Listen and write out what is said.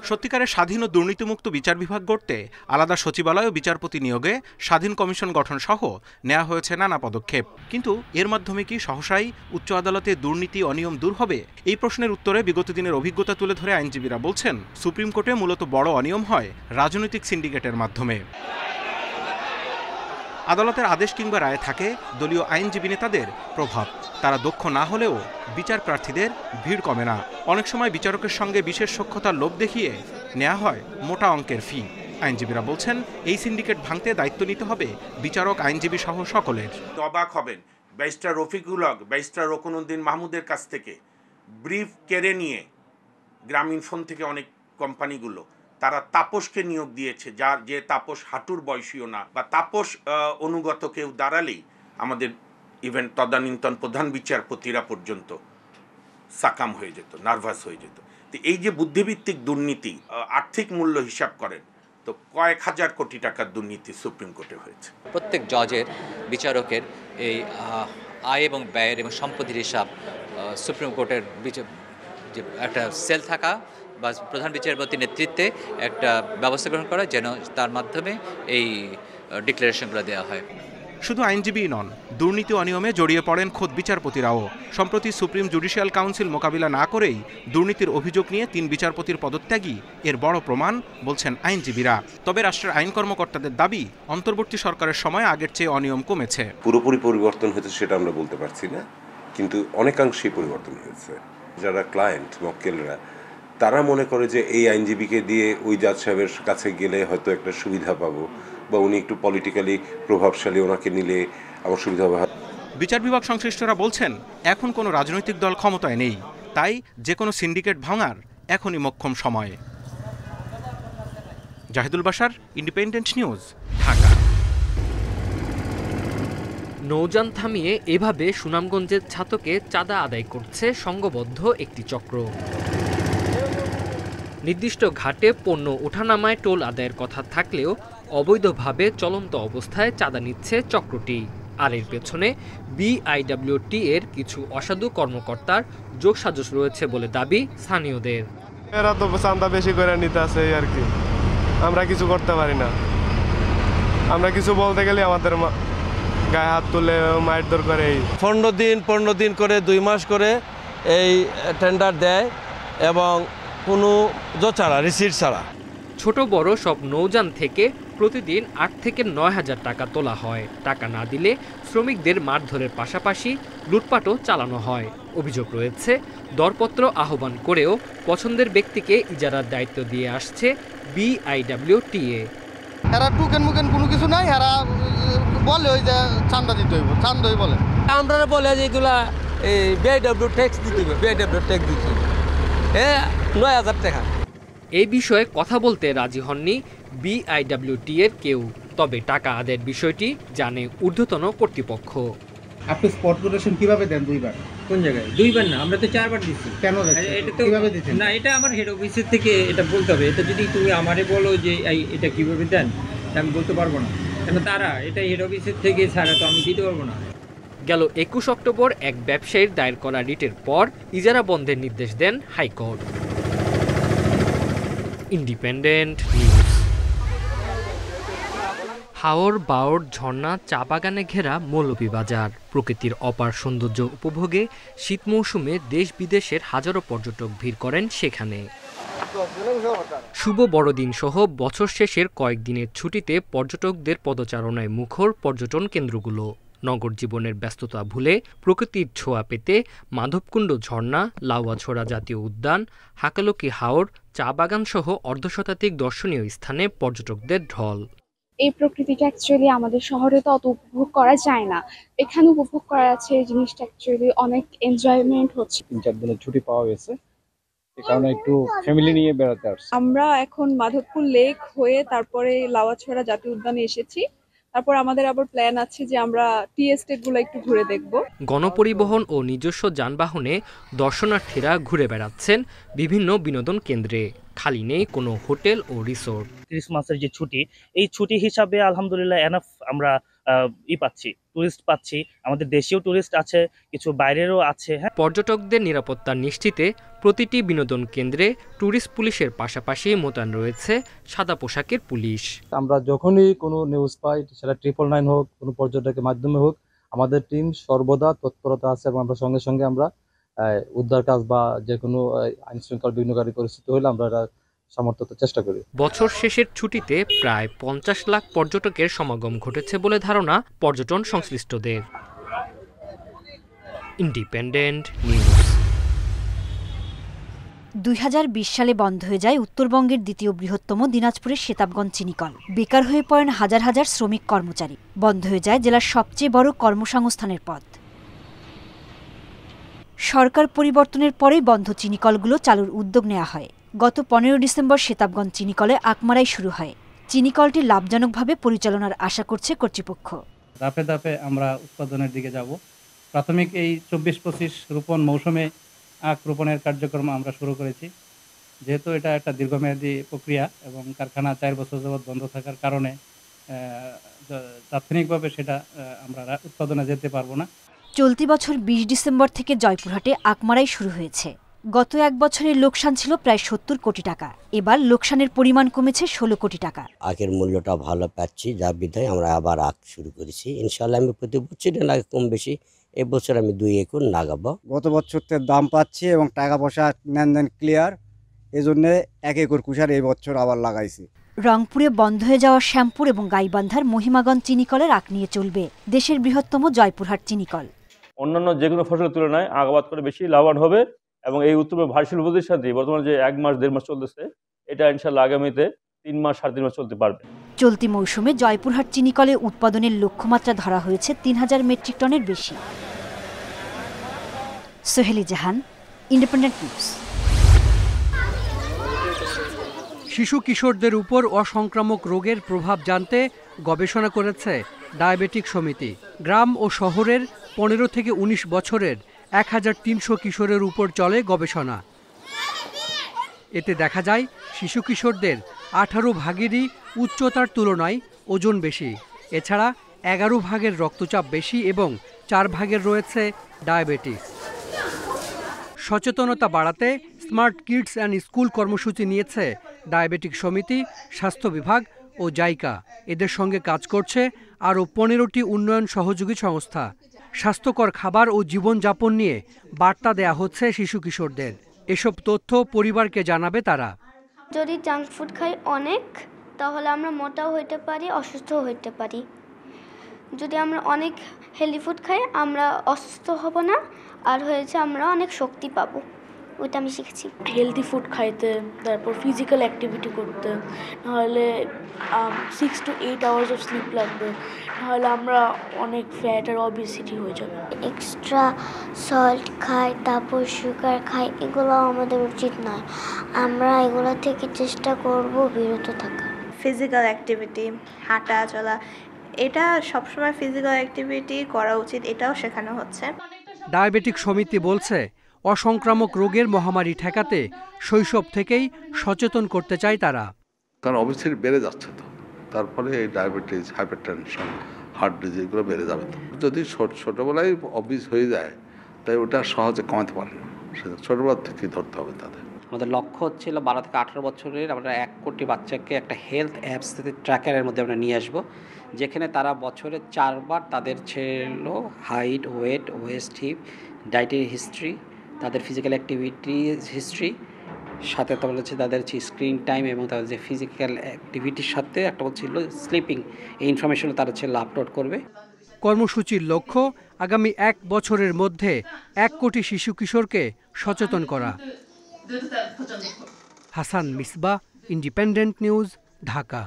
সত্যিকারের স্বাধীন ও দুর্নীতিমুক্ত বিচার বিভাগ গড়তে আলাদা সচিবালয় ও বিচারপতি নিয়োগে স্বাধীন কমিশন গঠন সহ নেওয়া হয়েছে নানা পদক্ষেপ। কিন্তু এর মাধ্যমে কি সহসাই উচ্চ আদালতে দুর্নীতি অনিয়ম দূর হবে? এই প্রশ্নের উত্তরে বিগত দিনের অভিজ্ঞতা তুলে ধরে আইনজীবীরা বলছেন, সুপ্রিম কোর্টে মূলত বড় অনিয়ম হয় রাজনৈতিক সিন্ডিকেটের মাধ্যমে। আদালতের আদেশ কিংবা রায়ে থাকে দলীয় আইনজীবী নেতাদের প্রভাব। তারা দক্ষ না হলেও বিচার প্রার্থীদের ভিড় কমে না। অনেক সময় বিচারকের সঙ্গে বিশেষ সখ্যতার লোভ দেখিয়ে নেওয়া হয় মোটা অঙ্কের ফি। আইনজীবীরা বলছেন, এই সিন্ডিকেট ভাঙতে দায়িত্ব নিতে হবে বিচারক, আইনজীবী সহ সকলের। অবাক হবেন, ব্যারিস্টার রফিকুল হক, ব্যারিস্টার রকুনউদ্দিন মাহমুদের কাছ থেকে ব্রিফ কেড়ে নিয়ে গ্রামীণ ফোন থেকে অনেক কোম্পানিগুলো তারা তাপসকে নিয়োগ দিয়েছে, যার যে তাপস হাঁটুর বয়সীও না, বা তাপস অনুগত কেউ দাঁড়ালেই আমাদের ইভেন তদানীন্তন প্রধান বিচারপতিরা পর্যন্ত সাকাম হয়ে যেত, নার্ভাস হয়ে যেত। তো এই যে বুদ্ধিভিত্তিক দুর্নীতি, আর্থিক মূল্য হিসাব করেন তো কয়েক হাজার কোটি টাকার দুর্নীতি সুপ্রিম কোর্টে হয়েছে। প্রত্যেক জজের, বিচারকের এই আয় এবং ব্যয়ের এবং সম্পত্তির হিসাব সুপ্রিম কোর্টের যে একটা সেল থাকা বা প্রধান বিচারপতির নেতৃত্বে একটা ব্যবস্থা গ্রহণ করা, যেন তার মাধ্যমে এই ডিক্লারেশনগুলো দেওয়া হয়। শুধু আইনজীবী নন, দুর্নীতি অনিয়মে জড়িয়ে পড়েন খোদ বিচারপতিরাও। সম্প্রতি সুপ্রিম জুডিশিয়াল কাউন্সিল মোকাবিলা না করেই দুর্নীতির অভিযোগ নিয়ে ৩ বিচারপতির পদত্যাগই এর বড় প্রমাণ বলছেন আইনজীবীরা। তবে রাষ্ট্রের আইন কর্মকর্তাদের দাবি, অন্তর্বর্তী সরকারের সময় আগের চেয়ে অনিয়ম কমেছে। পুরোপুরি পরিবর্তন হয়েছে সেটা আমরা বলতে পারছি না, কিন্তু অনেকাংশেই পরিবর্তন হয়েছে। যারা ক্লায়েন্ট, মক্কেলরা, তারা মনে করে যে এই আইনজীবীকে দিয়ে ওই জাজ সাহেবের কাছে গেলে হয়তো একটা সুবিধা পাবো, বা উনি একটু পলিটিক্যালি প্রভাবশালী, ওনাকে নিলে আমার সুবিধা হবে। বিচার বিভাগ সংশ্লিষ্টরা বলছেন, এখন কোনো রাজনৈতিক দল ক্ষমতায় নেই, তাই যে কোনো সিন্ডিকেট ভাঙার এখনই মোক্ষম সময়। Zahidul Bashar, independent news, Dhaka. নৌযান থামিয়ে এভাবে সুনামগঞ্জের ছাতকে চাঁদা আদায় করছে সংঘবদ্ধ একটি চক্র। নির্দিষ্ট ঘাটে পণ্য ওঠানামায় টোল আদায়ের কথা থাকলেও অবৈধভাবে চলন্ত অবস্থায় চাঁদা নিচ্ছে চক্রটি। আর এর পেছনে বিআইডব্লিউটি এর কিছু অসাধু কর্মকর্তার যোগসাজশ রয়েছে বলে দাবি স্থানীয়দের। এরা তো চাঁদা বেশি করে নিতে আছে আর কি, আমরা কিছু করতে পারি না। আমরা কিছু বলতে গেলে আমাদের গায়ে হাত তুলে মারধর করে। 15 দিন করে 2 মাস করে এই টেন্ডার দেয় এবং কোনো ছাড়া, রিসিট ছাড়া। ছোট বড় সব নৌযান থেকে প্রতিদিন 8 থেকে 9 হাজার টাকা তোলা হয়। টাকা না দিলে শ্রমিকদের মারধরের পাশাপাশি লুটপাটও চালানো হয়। অভিযোগ রয়েছে, দরপত্র আহ্বান করেও পছন্দের ব্যক্তিকে ইজারার দায়িত্ব দিয়ে আসছে বিআইডব্লিউটিএ। এরা টুকেন মুকেন কোনো কিছু নাই, এরা বলে ওই যে চান্দা দিতে হইব, চান্দই বলে। আমরা বলে যে এগুলা বিআইডব্লিউ ট্যাক্স দিতে হবে, বিআইডব্লিউ ট্যাক্স দিতে হবে 9,000 টাকা। এই বিষয়ে কথা বলতে রাজি হননি বিআইডব্লিউটি এর কেউ। তবে টাকা আদায়ের বিষয়টি জানে ঊর্ধ্বতন কর্তৃপক্ষ। আপনি স্পট কোটেশন কিভাবে দেন? 2 বার? কোন জায়গায়? 2 বার না, আমরা তো 4 বার দিচ্ছি। কেন এটা তো কিভাবে দিচ্ছেন? না, এটা আমার হেড অফিসের থেকে এটা বলতে হবে। এটা যদি তুমি আমারে বলো যে এটা কিভাবে দেন, আমি বলতে পারবো না, কেন তারা এটা হেড অফিসের থেকে ছাড়া তো আমি দিতে পারবো না। গেল 21 অক্টোবর এক ব্যবসায়ীর দায়ের করা রিটের পর ইজারা বন্ধের নির্দেশ দেন হাইকোর্ট। Independent news. হাওর বাওর ঝর্ণা, চা বাগানে ঘেরা মৌলভীবাজার। প্রকৃতির অপার সৌন্দর্য উপভোগে শীত মৌসুমে দেশ বিদেশের হাজারো পর্যটক ভিড় করেন সেখানে। শুভ বড়দিন সহ বছর শেষের কয়েকদিনের ছুটিতে পর্যটকদের পদচারণায় মুখর পর্যটন কেন্দ্রগুলো। নগর জীবনের ব্যস্ততা ভুলে প্রকৃতির ছোঁয়া পেতে মাধবকুণ্ড ঝর্ণা, লাউয়াছড়া জাতীয় উদ্যান, হাকালুকি হাওর, চা বাগান সহ অর্ধশতাধিক দর্শনীয় স্থানে পর্যটকদের ঢল। এই প্রকৃতিটা অ্যাকচুয়ালি আমাদের শহরে তো অত উপভোগ করা যায় না, এখানে উপভোগ করা যাচ্ছে। এই জিনিসটা অ্যাকচুয়ালি অনেক এনজয়মেন্ট হচ্ছে। 3-4 দিনের ছুটি পাওয়া গেছে, এই কারণে একটু ফ্যামিলি নিয়ে বেড়াতে আসছি। আমরা এখন মাধবপুর লেক হয়ে তারপরে লাউয়াছড়া জাতীয় উদ্যানে এসেছি। তারপর আমাদের আবার প্ল্যান আছে যে আমরা টি এস্টেট গুলো একটু ঘুরে দেখব। গণপরিবহন ও নিজস্ব যানবাহনে দর্শনার্থীরা ঘুরে বেড়াচ্ছেন বিভিন্ন বিনোদন কেন্দ্রে। খালি নেই কোনো হোটেল ও রিসোর্ট। ক্রিসমাসের যে ছুটি, এই ছুটি হিসাবে আলহামদুলিল্লাহ এনাফ আমরা পাচ্ছি, টুরিস্ট পাচ্ছি। আমাদের দেশীয় টুরিস্ট আছে, কিছু বাইরেরও আছে। হ্যাঁ, পর্যটকদের নিরাপত্তা নিশ্চিতে প্রতিটি বিনোদন কেন্দ্রে ট্যুরিস্ট পুলিশের পাশাপাশি মোতায়েন রয়েছে সাদা পোশাকের পুলিশ। আমরা যখনই কোনো নিউজ পাই, সেটা 999 হোক, কোনো পর্যটকের মাধ্যমে হোক, আমাদের টিম সর্বদা তৎপরতা আছে এবং আমরা সঙ্গে সঙ্গে আমরা উদ্ধার কাজ বা যে কোনো আইন শৃঙ্খলা বিঘ্নকারী পরিস্থিতি হলে আমরা এটা সামর্থ্য চেষ্টা করি। বছর শেষের ছুটিতে প্রায় 50 লাখ পর্যটকের সমাগম ঘটেছে বলে ধারণা পর্যটন সংশ্লিষ্টদের। Independent news. 2020 সালে বন্ধ হয়ে যায় উত্তরবঙ্গের দ্বিতীয় বৃহত্তম দিনাজপুরের সেতাবগঞ্জ চিনিকল। বেকার হয়ে পড়েন হাজার হাজার শ্রমিক কর্মচারী। বন্ধ হয়ে যায় জেলার সবচেয়ে বড় কর্মসংস্থানের পথ। সরকার পরিবর্তনের পরেই বন্ধ চিনিকলগুলো চালুর উদ্যোগ নেওয়া হয়। গত 15 ডিসেম্বর সেতাবগঞ্জ চিনিকলে আকমারাই শুরু হয়। চিনিকলটি লাভজনকভাবে পরিচালনার আশা করছে কর্তৃপক্ষ। ধাপে ধাপে আমরা উৎপাদনের দিকে যাব। প্রাথমিক এই 24-25 রোপণ মৌসুমে আখ রোপণের কার্যক্রম আমরা শুরু করেছি। যেহেতু এটা একটা দীর্ঘমেয়াদী প্রক্রিয়া এবং কারখানা 4 বছর যাবৎ বন্ধ থাকার কারণে তাৎক্ষণিকভাবে সেটা আমরা উৎপাদনে যেতে পারবো না। চলতি বছর 20 ডিসেম্বর থেকে জয়পুরহাটে আকমারাই শুরু হয়েছে। গত এক বছরের লোকসান ছিল প্রায় 70 কোটি টাকা। এবার লোকসানের পরিমাণ কমেছে 16 কোটি টাকা। আখের মূল্যটা ভালো পাচ্ছি, যা বিধায় আমরা আবার আখ শুরু করেছি। ইনশাআল্লাহ আমি প্রতি বছরই না কম বেশি, এবছর আমি 2 একর লাগাবো। গত বছর দাম পাচ্ছি এবং টাকা পয়সা নেন ক্লিয়ার, এজন্য 1 একর কুশার এই বছর আবার লাগাইছি। রংপুরে বন্ধ হয়ে যাওয়া শ্যামপুর এবং গাইবান্ধার মহিমাগঞ্জ চিনিকলের আখ নিয়ে চলবে দেশের বৃহত্তম জয়পুরহাট চিনিকল। অন্যান্য যে কোনো ফসলের তুলনায় আখ আবাদ করে বেশি লাভবান হবে এবং এই উত্তরবঙ্গের ভারশীল প্রতিষ্ঠানটি বর্তমানে যে 1 মাস 1.5 মাস চলতেছে, এটা ইনশাআল্লাহ আগামীতে 3 মাস 3.5 মাস চলতে পারবে। চলতি মৌসুমে জয়পুরহাট চিনিকলে উৎপাদনের লক্ষ্যমাত্রা ধরা হয়েছে 3000 মেট্রিক টনের বেশি। সোহেলি জাহান, ইন্ডিপেন্ডেন্ট নিউজ। শিশু কিশোরদের উপর অসংক্রামক রোগের প্রভাব জানতে গবেষণা করেছে ডায়াবেটিক সমিতি। গ্রাম ও শহরের 15 থেকে 19 বছরের 1300 কিশোরের উপর চলে গবেষণা। এতে দেখা যায় শিশু কিশোরদের 18 ভাগেরই উচ্চতার তুলনায় ওজন বেশি। এছাড়া 11 ভাগের রক্তচাপ বেশি এবং 4 ভাগের রয়েছে ডায়াবেটিস। সচেতনতা বাড়াতে স্মার্ট কিডস অ্যান্ড স্কুল কর্মসূচি নিয়েছে ডায়াবেটিক সমিতি, স্বাস্থ্য বিভাগ ও জাইকা। এদের সঙ্গে কাজ করছে আরও 15টি উন্নয়ন সহযোগী সংস্থা। স্বাস্থ্যকর খাবার ও জীবনযাপন নিয়ে বার্তা দেয়া হচ্ছে শিশু কিশোরদের। এসব তথ্য পরিবারকে জানাবে তারা। যদি জাঙ্ক ফুড খাই অনেক, তাহলে আমরা মোটাও হইতে পারি, অসুস্থও হইতে পারি। যদি আমরা অনেক হেলদি ফুড খাই, আমরা অসুস্থ হব না, আর হয়েছে আমরা অনেক শক্তি পাবো। ওইটা আমি শিখেছি। হেলদি ফুড খাইতে, তারপর ফিজিক্যাল অ্যাক্টিভিটি করতে, নাহলে 6 to 8 আওয়ার্স অফ স্লিপ লাগবে, নাহলে আমরা অনেক ফ্যাট আর অবেসিটি হয়ে যাবে। এক্সট্রা সল্ট খাই, তারপর সুগার খাই, এগুলো আমাদের উচিত নয়। আমরা এগুলো থেকে চেষ্টা করব বিরত থাকা। ফিজিক্যাল অ্যাক্টিভিটি, হাঁটা চলা, এটা সবসময় ফিজিক্যাল অ্যাক্টিভিটি করা উচিত, এটাও শেখানো হচ্ছে। ডায়াবেটিক সমিতি বলছে, অসংক্রামক রোগের মহামারী ঠেকাতে শৈশব থেকেই সচেতন করতে চায় তারা। কারণ অবশ্যই বেড়ে যাচ্ছে, তো তারপরে এই ডায়াবেটিস, হাইপারটেনশন, হার্ট ডিজিজ এগুলো বেড়ে যাবে। তো যদি ছোটোবেলায় অবিস হয়ে যায়, তাই ওটা সহজে কমাতে পারে না, সেটা ছোটোবেলা থেকেই ধরতে হবে তাদের। আমাদের লক্ষ্য হচ্ছিল 12 থেকে 18 বছরের আমরা 1 কোটি বাচ্চাকে একটা হেলথ অ্যাপস ট্র্যাকারের মধ্যে আমরা নিয়ে আসবো, যেখানে তারা বছরে 4 বার তাদের ছিল height, weight, waist, hip, dietary history, তাদের ফিজিক্যাল অ্যাক্টিভিটিস হিস্ট্রি, সাথে তো বলেছে তাদের স্ক্রিন টাইম এবং তাদের যে ফিজিক্যাল অ্যাক্টিভিটির সাথে একটা বলছিল স্লিপিং, এই ইনফরমেশন তারা ছিল আপলোড করবে। কর্মসূচির লক্ষ্য আগামী 1 বছরের মধ্যে 1 কোটি শিশু কিশোরকে সচেতন করা। Hasan Misbah, independent news, Dhaka.